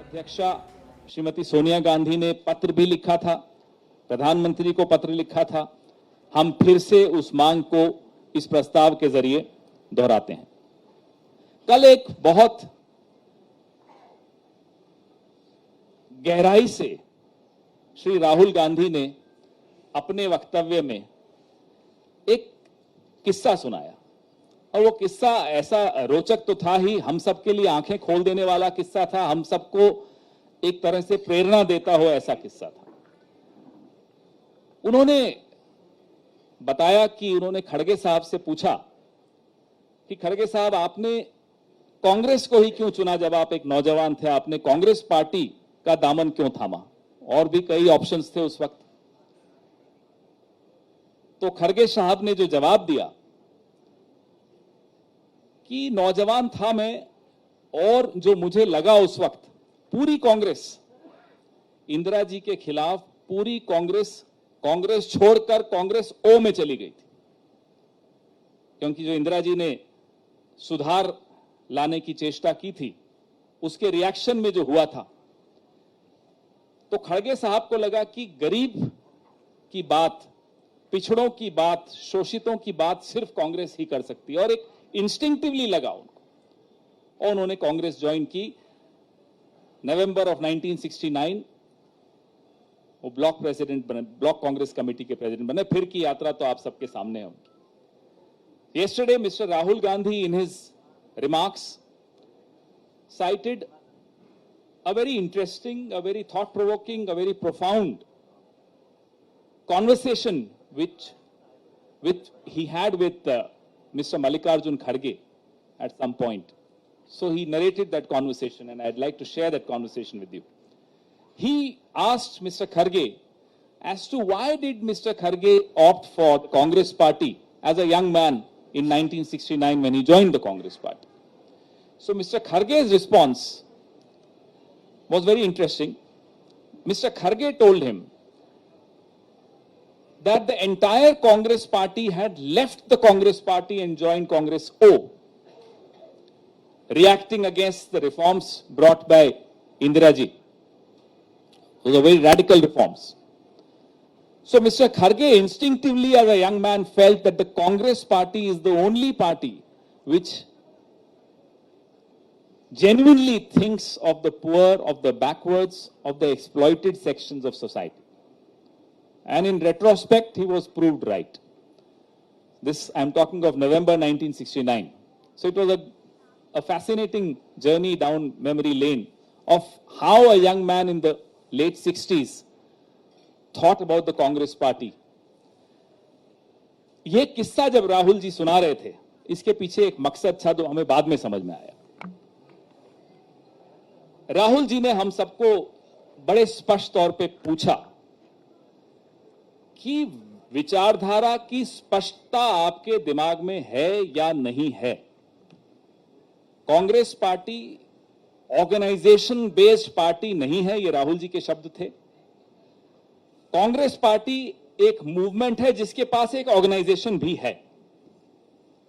अध्यक्षा श्रीमती सोनिया गांधी ने पत्र भी लिखा था, प्रधानमंत्री को पत्र लिखा था। हम फिर से उस मांग को इस प्रस्ताव के जरिए दोहराते हैं। कल एक बहुत गहराई से श्री राहुल गांधी ने अपने वक्तव्य में एक किस्सा सुनाया, और वो किस्सा ऐसा रोचक तो था ही, हम सबके लिए आंखें खोल देने वाला किस्सा था, हम सबको एक तरह से प्रेरणा देता हो ऐसा किस्सा था। उन्होंने बताया कि उन्होंने खड़गे साहब से पूछा कि खड़गे साहब, आपने कांग्रेस को ही क्यों चुना? जब आप एक नौजवान थे, आपने कांग्रेस पार्टी का दामन क्यों थामा? और भी कई ऑप्शंस थे उस वक्त। तो खड़गे साहब ने जो जवाब दिया कि नौजवान था मैं, और जो मुझे लगा उस वक्त, पूरी कांग्रेस इंदिरा जी के खिलाफ, पूरी कांग्रेस छोड़कर कांग्रेस ओ में चली गई थी, क्योंकि जो इंदिरा जी ने सुधार लाने की चेष्टा की थी, उसके रिएक्शन में जो हुआ था, तो खड़गे साहब को लगा कि गरीब की बात, पिछड़ों की बात, शोषितों की बात सिर्फ कांग्रेस ही कर सकती है, और एक इंस्टिंक्टिवली लगा उनको, और उन्होंने कांग्रेस ज्वाइन की। नवंबर ऑफ 1969 वो ब्लॉक प्रेसिडेंट बने, ब्लॉक कांग्रेस कमेटी के प्रेसिडेंट बने। फिर की यात्रा तो आप सबके सामने है उनकी। Yesterday, Mr. Rahul Gandhi, in his remarks, cited a very interesting, a very thought-provoking, a very profound conversation which he had with Mr. Mallikarjun Kharge at some point. So he narrated that conversation, and I'd like to share that conversation with you. He asked Mr. Kharge as to why did Mr. Kharge opt for the Congress party as a young man in 1969 when he joined the Congress party. So Mr. Kharge's response was very interesting. Mr. Kharge told him that the entire Congress party had left the Congress party and joined Congress O, reacting against the reforms brought by Indira ji. Those are very radical reforms. So Mr. Kharge instinctively as a young man felt that the Congress party is the only party which genuinely thinks of the poor, of the backwards, of the exploited sections of society. And in retrospect, he was proved right. This, I'm talking of November 1969. So it was a fascinating journey down memory lane of how a young man in the late 60s thought about the Congress party. ये किस्सा जब राहुल जी सुना रहे थे, इसके पीछे एक मकसद था जो हमें बाद में समझ में आया। राहुल जी ने हम सबको बड़े स्पष्ट तौर पे पूछा कि विचारधारा की स्पष्टता आपके दिमाग में है या नहीं है। Congress party organization based party नहीं है, ये राहुल जी के शब्द थे। कांग्रेस पार्टी एक मूवमेंट है जिसके पास एक ऑर्गेनाइजेशन भी है।